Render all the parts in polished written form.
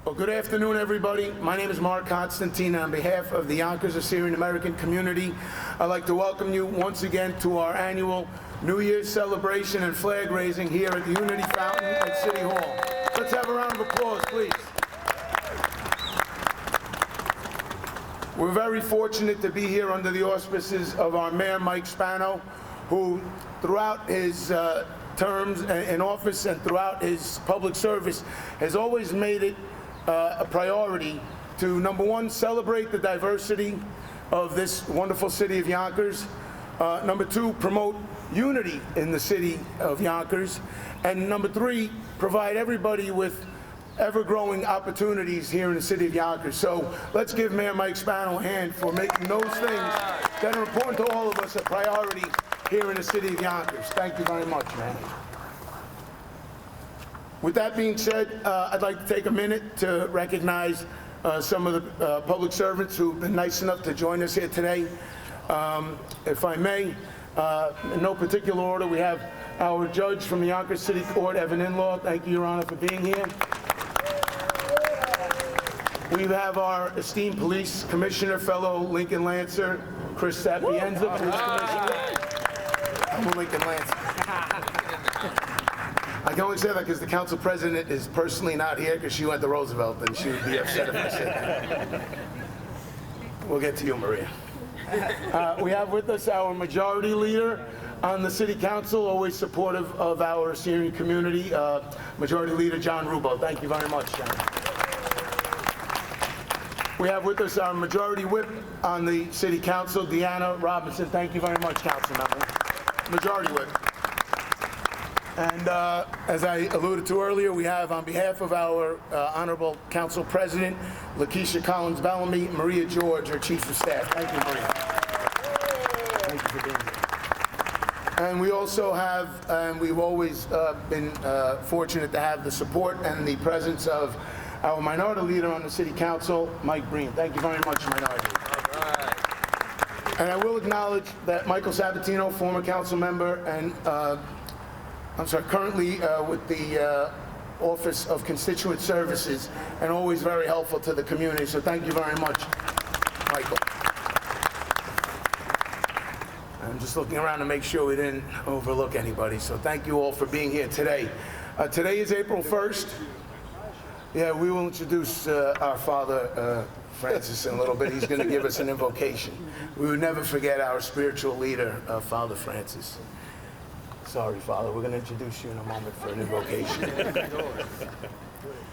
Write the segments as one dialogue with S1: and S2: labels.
S1: Well, good afternoon, everybody. My name is Mark Constantine. On behalf of the Yonkers Assyrian American Community, I'd like to welcome you once again to our annual New Year's celebration and flag raising here at the Unity Fountain at City Hall. Let's have a round of applause, please. We're very fortunate to be here under the auspices of our Mayor, Mike Spano, who throughout his terms in office and throughout his public service has always made it a priority to, number one, celebrate the diversity of this wonderful city of Yonkers. Number two, promote unity in the city of Yonkers. And number three, provide everybody with ever-growing opportunities here in the city of Yonkers. So let's give Mayor Mike Spano a hand for making those things that are important to all of us a priority here in the city of Yonkers. Thank you very much, man. With that being said, I'd like to take a minute to recognize some of the public servants who've been nice enough to join us here today. If I may, in no particular order, we have our judge from the Yonkers City Court, Evan Inlaw. Thank you, Your Honor, for being here. We have our esteemed police commissioner, fellow Lincoln Lancer, Chris Sapienza, police commissioner. I'm a Lincoln Lancer. I can only say that because the council president is personally not here because she went to Roosevelt and she would be upset if I said that. We'll get to you, Maria. We have with us our majority leader on the city council, always supportive of our Assyrian community, Majority Leader John Rubo. Thank you very much, John. We have with us our Majority Whip on the City Council, Deanna Robinson. Thank you very much, Council Member. Majority Whip. And as I alluded to earlier, we have on behalf of our Honorable Council President, Lakeisha Collins-Bellamy, Maria George, our Chief of Staff. Thank you, Maria. Thank you for being here. And we also have, and we've always been fortunate to have the support and the presence of our minority leader on the City Council, Mike Breen. Thank you very much, minority. All right. And I will acknowledge that Michael Sabatino, former council member, and currently with the Office of Constituent Services, and always very helpful to the community. So thank you very much, Michael. I'm just looking around to make sure we didn't overlook anybody. So thank you all for being here today. Today is April 1st. Yeah, we will introduce our Father Francis in a little bit. He's going to give us an invocation. We will never forget our spiritual leader, Father Francis. Sorry, Father, we're going to introduce you in a moment for an invocation.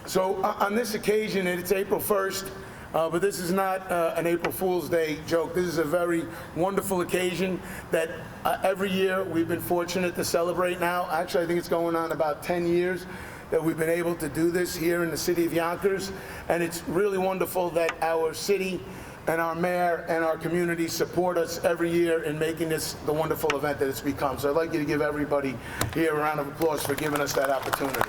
S1: So on this occasion, it's April 1st, but this is not an April Fool's Day joke. This is a very wonderful occasion that every year we've been fortunate to celebrate now. Actually, I think it's going on about 10 years that we've been able to do this here in the city of Yonkers. And it's really wonderful that our city and our mayor and our community support us every year in making this the wonderful event that it's become. So I'd like you to give everybody here a round of applause for giving us that opportunity.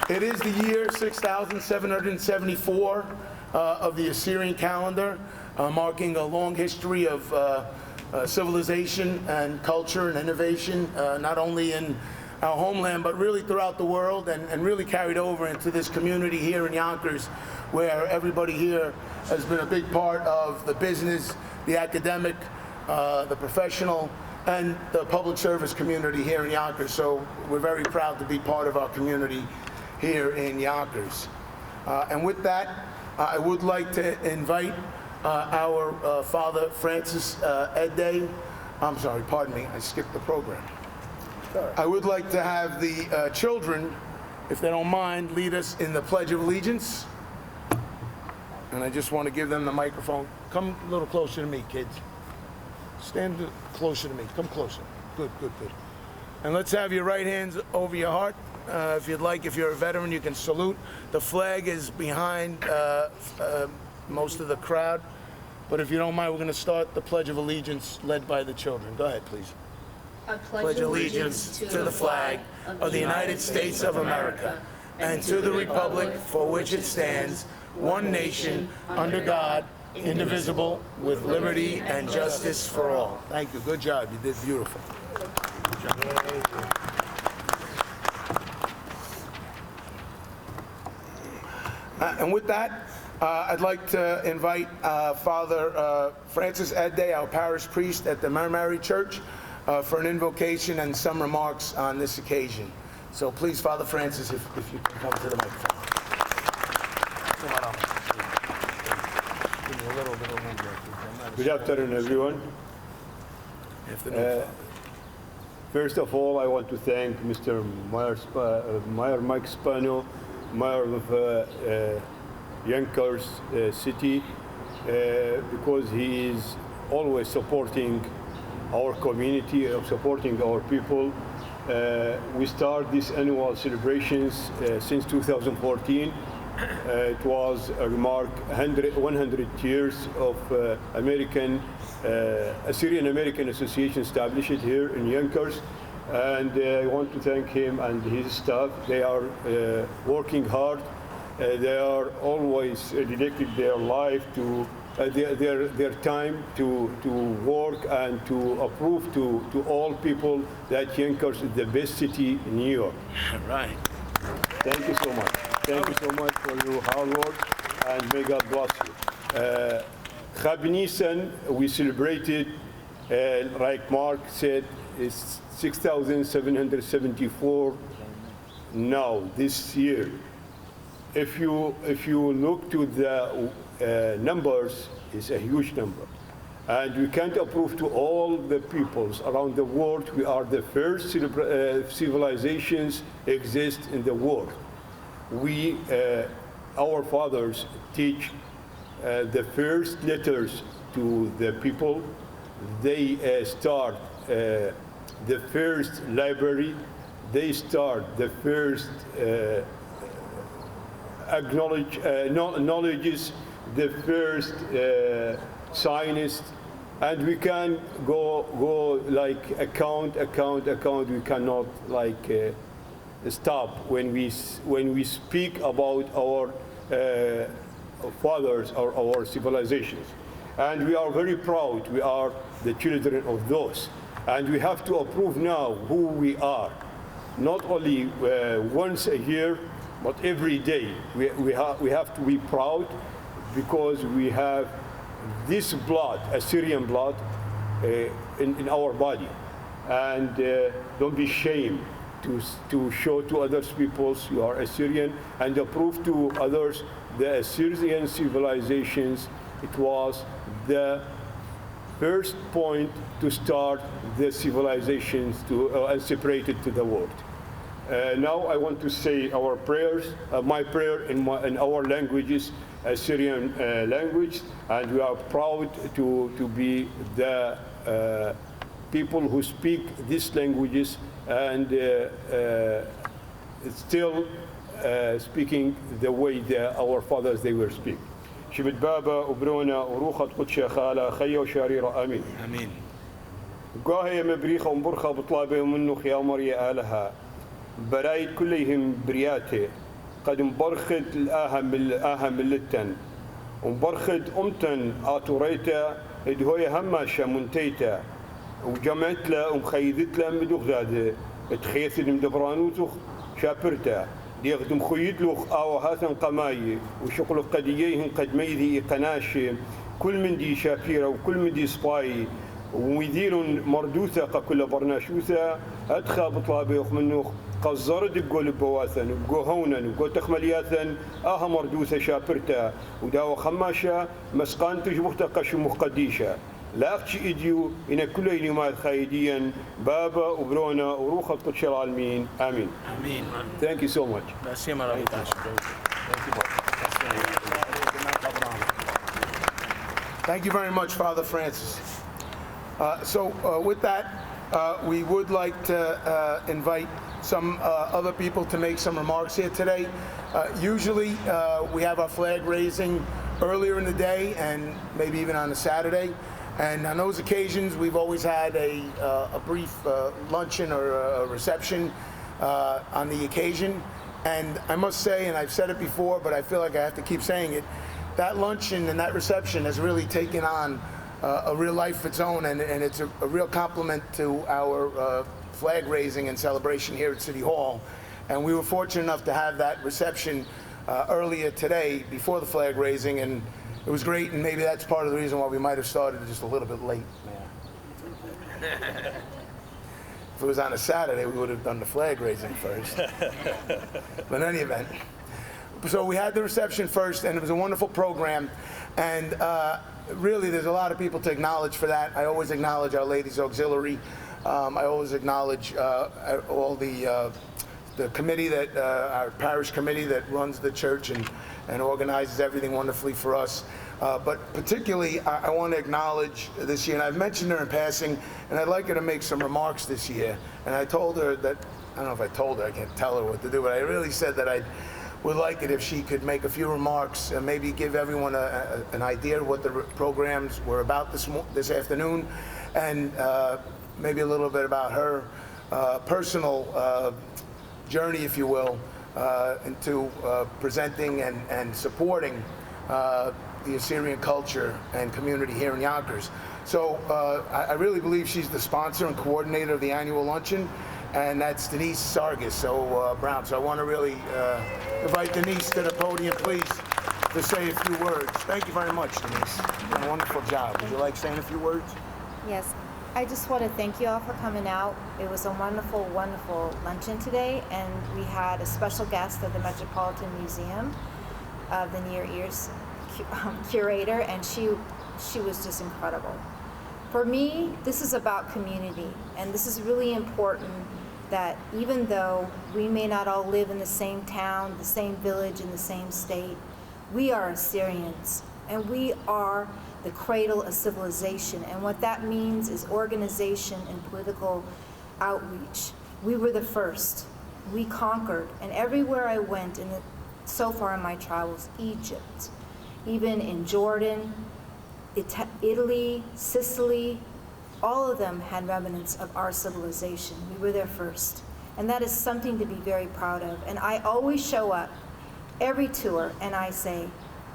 S1: It is the year 6774 of the Assyrian calendar, marking a long history of civilization and culture and innovation, not only in our homeland, but really throughout the world, and really carried over into this community here in Yonkers, where everybody here has been a big part of the business, the academic, the professional, and the public service community here in Yonkers. So we're very proud to be part of our community here in Yonkers. And with that, I would like to invite our Father Francis Ede. I'm sorry, pardon me, I skipped the program. I would like to have the children, if they don't mind, lead us in the Pledge of Allegiance. And I just want to give them the microphone. Come a little closer to me, kids. Stand closer to me. Come closer. Good, good, good. And let's have your right hands over your heart. If you'd like, if you're a veteran, you can salute. The flag is behind most of the crowd. But if you don't mind, we're going to start the Pledge of Allegiance led by the children. Go ahead, please.
S2: I pledge allegiance to the flag of the United States of America and to the republic for which it stands, one nation, under God, indivisible, with liberty and justice for all.
S1: Thank you. Good job. You did beautiful. Good job. And with that, I'd like to invite Father Francis Edday, our parish priest at the Mary Church, for an invocation and some remarks on this occasion. So please, Father Francis, if you can come to the microphone.
S3: Good afternoon, everyone. First of all, I want to thank Mr. Mayor Mike Spano, Mayor of Yonkers City, because he is always supporting our community, supporting our people. We start these annual celebrations since 2014. It was a remark 100 years of Assyrian American Association established here in Yonkers, and I want to thank him and his staff. They are working hard. They are always dedicated their life to their time to work and to approve to all people that Yonkers is the best city in New York.
S1: Right.
S3: Thank you so much. Thank you so much for your hard work, and may God bless you. Chag Nisan, we celebrated, like Mark said, it's 6,774 now, this year. If you look to the numbers, it's a huge number. And we can't approve to all the peoples around the world. We are the first civilizations exist in the world. We, our fathers teach the first letters to the people. They start the first library. They start the first knowledges, the first scientists, and we can go like account. We cannot like stop when we speak about our fathers or our civilizations, and we are very proud. We are the children of those, and we have to approve now who we are, not only once a year, but every day. We have to be proud because we have this blood, Assyrian blood, in our body, and don't be ashamed to show to others peoples you are Assyrian, and to prove to others the Assyrian civilizations. It was the first point to start the civilizations and separate it to the world. Now I want to say our prayers, my prayer in our languages, Assyrian language, and we are proud to be the people who speak these languages and still speaking the way our fathers they were speaking. شبت بابا وبرونا وروخة قدشة خالة خيا وشاريرة آمين.
S1: آمين.
S3: قاهي مبريخة ومبرخة بطلابة ومنو خيا مريا آلها برايد كلهم برياته قد مبرخد الآهم ملتن ومبرخد أمتن آتوريتا إدهوية هماشة منتيتا وجمعت له ومخيدت له مدوغداده تخيث المدبرانوتو شابرتا يخدم خيد لوخ هاثن قماي وشغل قديين قد ميذي قناشي كل من دي شاكيرة وكل من دي سباي ويديرون مردوثة كل برناشوثة أدخى بطلابي منوخ قصرد بقول بواثن وبقو هونا وبقو تخملياثن مردوثة شابرتا وداو خماشة مسقان تجبختا قشو مقديشة لا أخشي إديو إن كل إنماد خايديا بابا وبرونا وروخة قدش العالمين آمين.
S1: Amen.
S3: Thank you so much.
S1: Thank you very much, Father Francis. With that, we would like to invite some other people to make some remarks here today. Usually, we have our flag raising earlier in the day and maybe even on a Saturday. And on those occasions, we've always had a brief luncheon or a reception on the occasion. And I must say, and I've said it before, but I feel like I have to keep saying it, that luncheon and that reception has really taken on a real life of its own, and it's a real compliment to our flag raising and celebration here at City Hall. And we were fortunate enough to have that reception earlier today before the flag raising, and it was great, and maybe that's part of the reason why we might have started just a little bit late. If it was on a Saturday, we would have done the flag raising first. But in any event, so we had the reception first, and it was a wonderful program, and really there's a lot of people to acknowledge for that. I always acknowledge Our Ladies Auxiliary. I always acknowledge all the committee, that our parish committee that runs the church and organizes everything wonderfully for us. But particularly, I want to acknowledge this year, and I've mentioned her in passing, and I'd like her to make some remarks this year. And I told her that, I don't know if I told her, I can't tell her what to do, but I really said that I would like it if she could make a few remarks and maybe give everyone an idea of what the programs were about this afternoon, and maybe a little bit about her personal journey, if you will, into presenting and supporting the Assyrian culture and community here in Yonkers. So I really believe she's the sponsor and coordinator of the annual luncheon, and that's Denise Sargis, Brown. So I want to really invite Denise to the podium, please, to say a few words. Thank you very much, Denise. You've done a wonderful job. Would you like saying a few words?
S4: Yes. I just want to thank you all for coming out. It was a wonderful, wonderful luncheon today, and we had a special guest of the Metropolitan Museum of the Near Ears curator, and she was just incredible. For me, this is about community, and this is really important, that even though we may not all live in the same town, the same village, in the same state, we are Assyrians, and we are the cradle of civilization. And what that means is organization and political outreach. We were the first. We conquered. And everywhere I went, so far in my travels, Egypt, even in Jordan, Italy, Sicily, all of them had remnants of our civilization. We were there first. And that is something to be very proud of. And I always show up every tour and I say,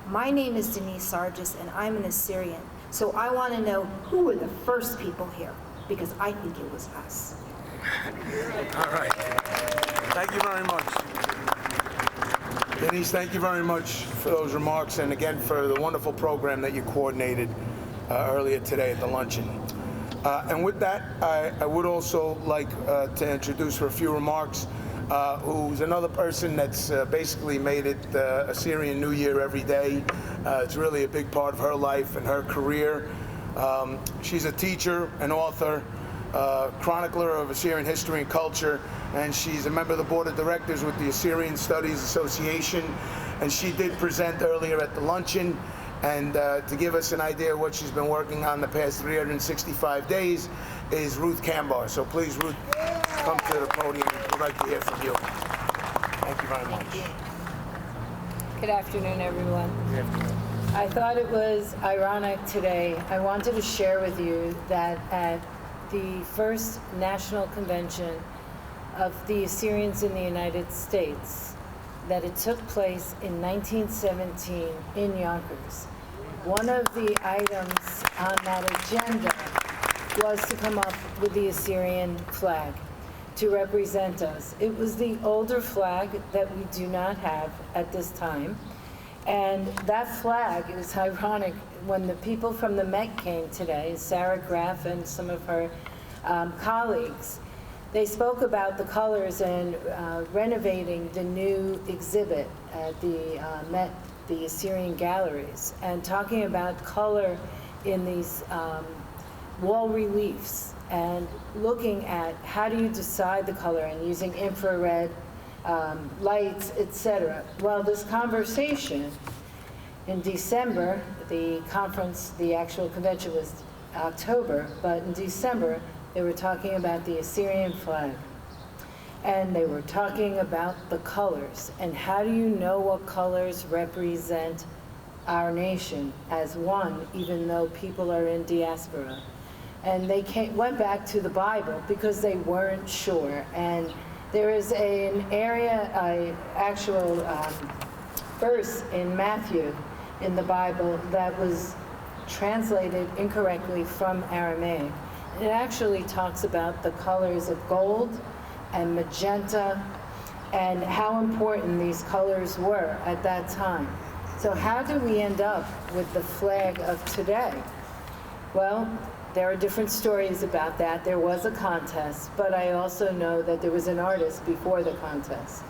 S4: my name is Denise Sargis and I'm an Assyrian. So I want to know who were the first people here, because I think it was us.
S1: All right. Thank you very much. Denise, thank you very much for those remarks, and again for the wonderful program that you coordinated earlier today at the luncheon. And with that, I would also like to introduce for a few remarks who's another person that's basically made it Assyrian New Year every day. It's really a big part of her life and her career. She's a teacher, an author, chronicler of Assyrian history and culture, and she's a member of the board of directors with the Assyrian Studies Association. And she did present earlier at the luncheon, and to give us an idea of what she's been working on the past 365 days is Ruth Kambar. So please, Ruth, come to the podium. We'd like to hear from you. Thank you very much.
S5: Thank you. Good afternoon, everyone. Good afternoon. I thought it was ironic today. I wanted to share with you that at the first national convention of the Assyrians in the United States, that it took place in 1917 in Yonkers. One of the items on that agenda was to come up with the Assyrian flag to represent us. It was the older flag that we do not have at this time. And that flag, it was ironic, when the people from the Met came today, Sarah Graff and some of her colleagues, they spoke about the colors and renovating the new exhibit at the Met, the Assyrian Galleries, and talking about color in these wall reliefs and looking at how do you decide the color and using infrared lights, etc. Well, this conversation in December, the conference, the actual convention was October, but in December, they were talking about the Assyrian flag. And they were talking about the colors. And how do you know what colors represent our nation as one, even though people are in diaspora? And they went back to the Bible because they weren't sure. And there is an actual verse in Matthew in the Bible that was translated incorrectly from Aramaic. It actually talks about the colors of gold and magenta and how important these colors were at that time. So how did we end up with the flag of today? Well, there are different stories about that. There was a contest, but I also know that there was an artist before the contest.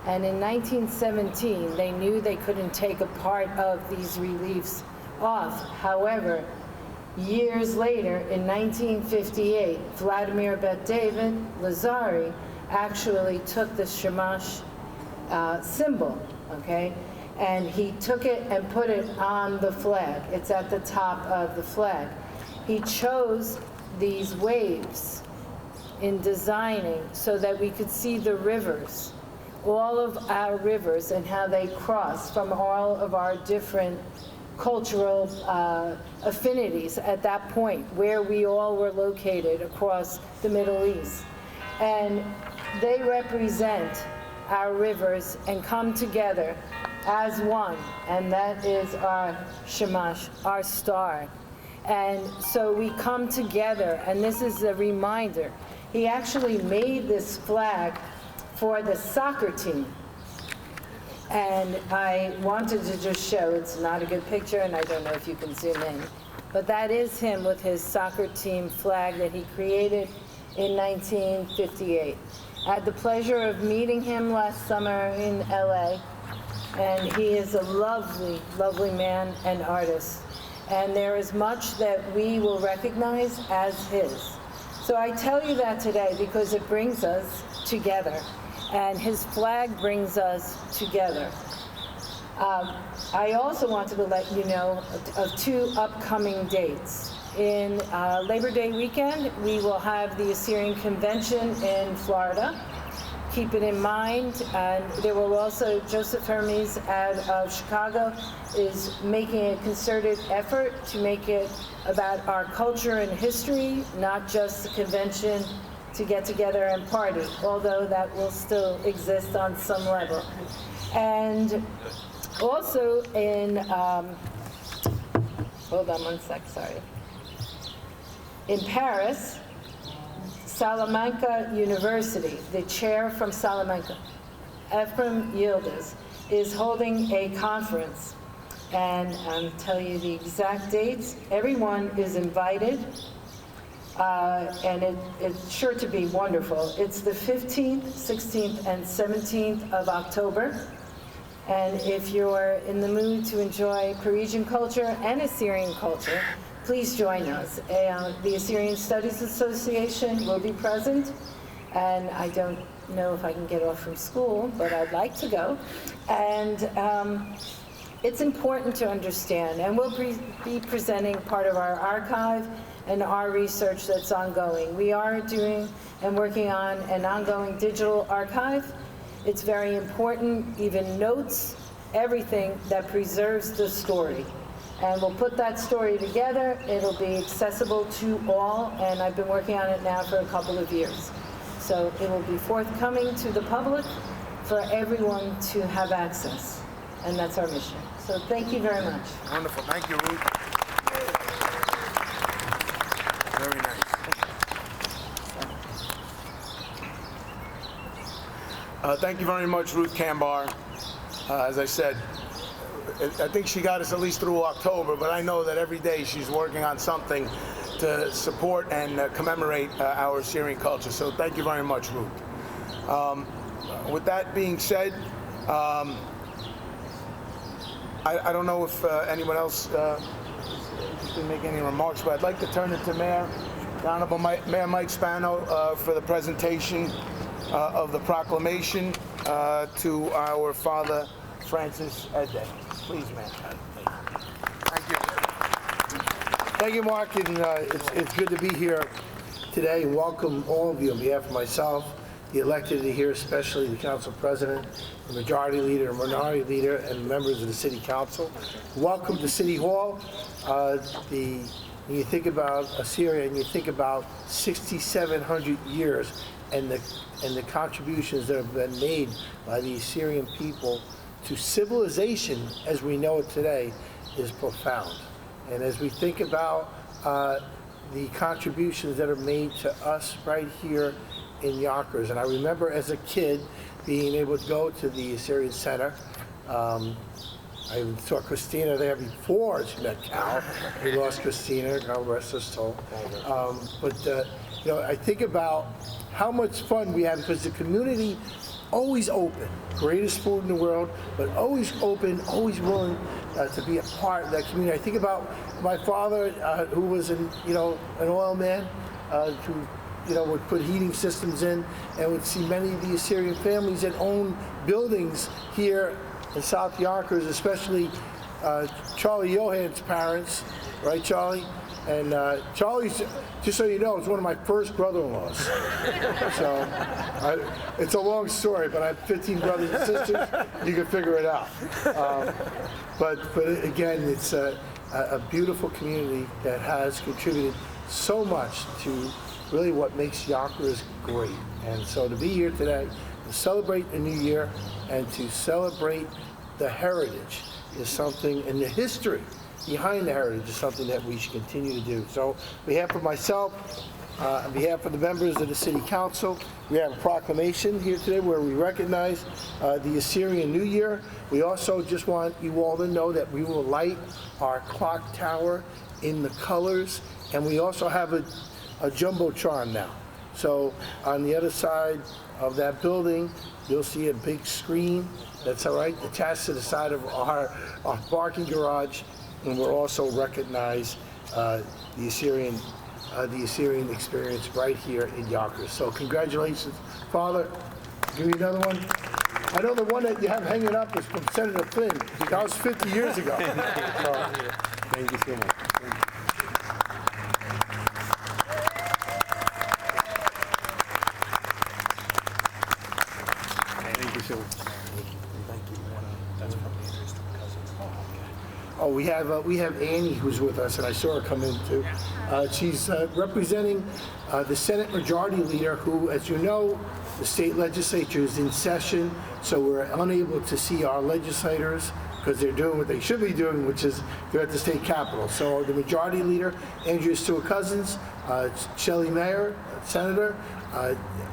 S5: And in 1917, they knew they couldn't take a part of these reliefs off. However, years later, in 1958, Vladimir Bet-David Lazari actually took the Shamash symbol, okay? And he took it and put it on the flag. It's at the top of the flag. He chose these waves in designing so that we could see the rivers, all of our rivers, and how they cross from all of our different cultural affinities at that point, where we all were located across the Middle East. And they represent our rivers and come together as one, and that is our Shamash, our star. And so we come together, and this is a reminder. He actually made this flag for the soccer team. And I wanted to just show, it's not a good picture, and I don't know if you can zoom in, but that is him with his soccer team flag that he created in 1958. I had the pleasure of meeting him last summer in LA, and he is a lovely, lovely man and artist. And there is much that we will recognize as his. So I tell you that today because it brings us together, and his flag brings us together. I also wanted to let you know of two upcoming dates. In Labor Day weekend, we will have the Assyrian Convention in Florida. Keep it in mind. And there will also, Joseph Hermes out of Chicago is making a concerted effort to make it about our culture and history, not just the convention to get together and party, although that will still exist on some level. And also in, hold on one sec, sorry. In Paris, Salamanca University, the chair from Salamanca, Ephraim Yildiz, is holding a conference. And I'll tell you the exact dates. Everyone is invited, and it's sure to be wonderful. It's the 15th, 16th, and 17th of October. And if you're in the mood to enjoy Parisian culture and Assyrian culture, please join us. The Assyrian Studies Association will be present, and I don't know if I can get off from school, but I'd like to go. And it's important to understand, and we'll be presenting part of our archive and our research that's ongoing. We are doing and working on an ongoing digital archive. It's very important, even notes, everything that preserves the story. And we'll put that story together. It'll be accessible to all, and I've been working on it now for a couple of years. So it will be forthcoming to the public for everyone to have access, and that's our mission. So thank you very much.
S1: Wonderful. Thank you, Ruth. Very nice. Thank you very much, Ruth Kambar. As I said, I think she got us at least through October, but I know that every day she's working on something to support and commemorate our Assyrian culture. So thank you very much, Ruth. With that being said, I don't know if anyone else can make any remarks, but I'd like to turn it to the Honorable Mayor Mike Spano for the presentation of the proclamation to our Father Francis Ede. Please, Mayor.
S2: Thank you. Thank you, Mark, and it's good to be here today and welcome all of you on behalf of myself, the elected here, especially the council president, the majority leader, the minority leader, and members of the city council. Welcome to City Hall. When you think about Assyria and you think about 6,700 years and the contributions that have been made by the Assyrian people to civilization as we know it today is profound. And as we think about the contributions that are made to us right here in Yonkers, and I remember as a kid being able to go to the Assyrian Center. I even saw Christina there before she met Cal. We lost Christina, God rest her soul. I think about how much fun we have because the community always open, greatest food in the world, but always open, always willing to be a part of that community. I think about my father, who was an oil man, who would put heating systems in, and would see many of the Assyrian families that own buildings here in South Yonkers, especially Charlie Johan's parents, right, Charlie? And Charlie's, just so you know, is one of my first brother-in-laws. So it's a long story, but I have 15 brothers and sisters. You can figure it out. But again, it's a beautiful community that has contributed so much to really what makes Yonkers great. And so to be here today, to celebrate the new year and to celebrate the heritage is something, and the history behind the heritage is something that we should continue to do. So on behalf of myself, on behalf of the members of the City Council, we have a proclamation here today where we recognize the Assyrian New Year. We also just want you all to know that we will light our clock tower in the colors, and we also have a Jumbotron now. So on the other side of that building, you'll see a big screen that's attached to the side of our parking garage, and we'll also recognize the Assyrian experience right here in Yonkers. So congratulations, Father. Give me another one. I know the one that you have hanging up is from Senator Flynn. That was 50 years ago. So, thank you so much. Thank you so much. Oh, we have Annie who's with us, and I saw her come in too. She's representing the Senate Majority Leader, who, as you know, the state legislature is in session, so we're unable to see our legislators because they're doing what they should be doing, which is they're at the state capitol. So the Majority Leader, Andrea Stewart-Cousins, Shelley Mayer, Senator,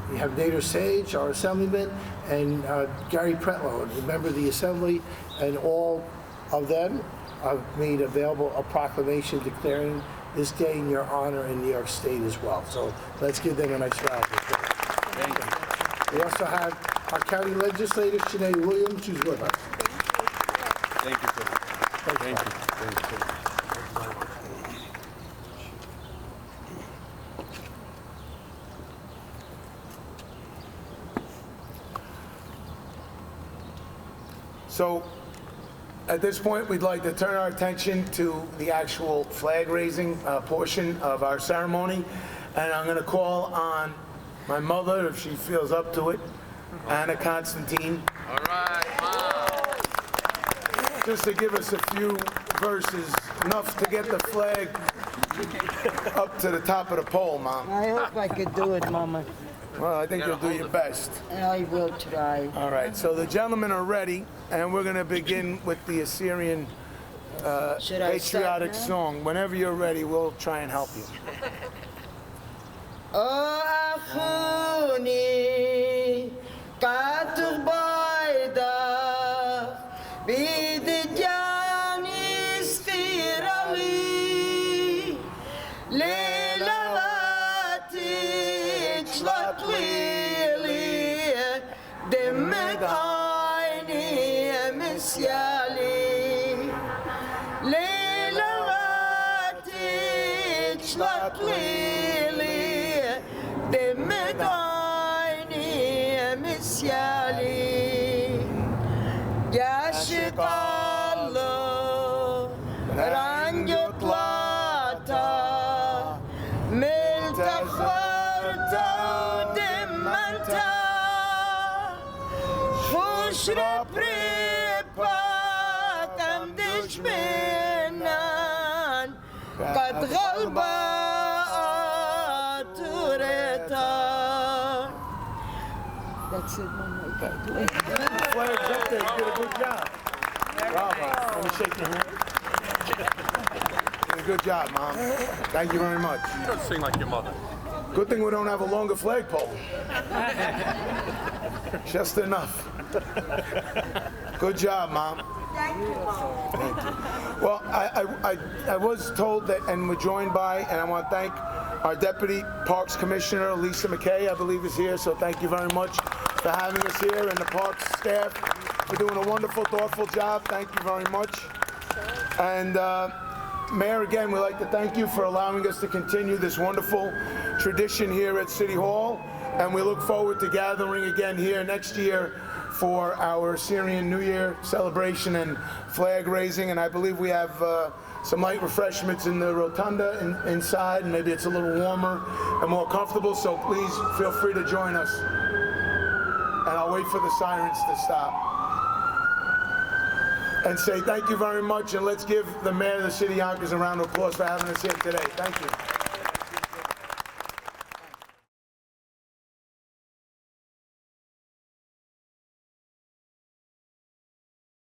S2: we have Nader Sage, our Assemblyman, and Gary Pretlow, a member of the Assembly, and all of them have made available a proclamation declaring this day in your honor in New York State as well. So let's give them a nice round of applause. Thank you. We also have our county legislator, Shanae Williams, who's with us.
S3: Thank you, sir. Thank you. Thank you.
S1: So at this point, we'd like to turn our attention to the actual flag raising portion of our ceremony. And I'm going to call on my mother, if she feels up to it, Anna Constantine.
S6: All right, Mom.
S1: Just to give us a few verses, enough to get the flag up to the top of the pole, Mom.
S7: I hope I could do it, Mama.
S1: Well, I think you'll do your best.
S7: I will try.
S1: All right, so the gentlemen are ready, and we're going to begin with the Assyrian
S7: Should I start
S1: patriotic
S7: now?
S1: song. Whenever you're ready, we'll try and help you.
S7: أخوني كاتب بيضة بيدجاني استيرالي ليلاتي تشلطليلي دمت عيني مسيالي ليلاتي تشلطليلي دمت عيني مسيالي يعشق الله رنج طلعتا ملت خورتا ودمتا فشر بريبا تمدش منان قد غلبا That's it, Mama.
S1: Flag's up there. You did a good job. Bravo. Let me shake your hand. You did a good job, Mom. Thank you very much.
S6: You don't sing like your mother.
S1: Good thing we don't have a longer flagpole. Just enough. Good job, Mom.
S7: Thank you, Mom.
S1: Well, I was told that, and we're joined by, and I want to thank our Deputy Parks Commissioner, Lisa McKay, I believe is here, so thank you very much for having us here, and the Parks staff for doing a wonderful, thoughtful job. Thank you very much. And Mayor, again, we'd like to thank you for allowing us to continue this wonderful tradition here at City Hall, and we look forward to gathering again here next year for our Syrian New Year celebration and flag raising. And I believe we have some light refreshments in the rotunda inside, and maybe it's a little warmer and more comfortable, so please feel free to join us. And I'll wait for the sirens to stop. And say thank you very much, and let's give the mayor of the city of Yonkers a round of applause for having us here today. Thank you.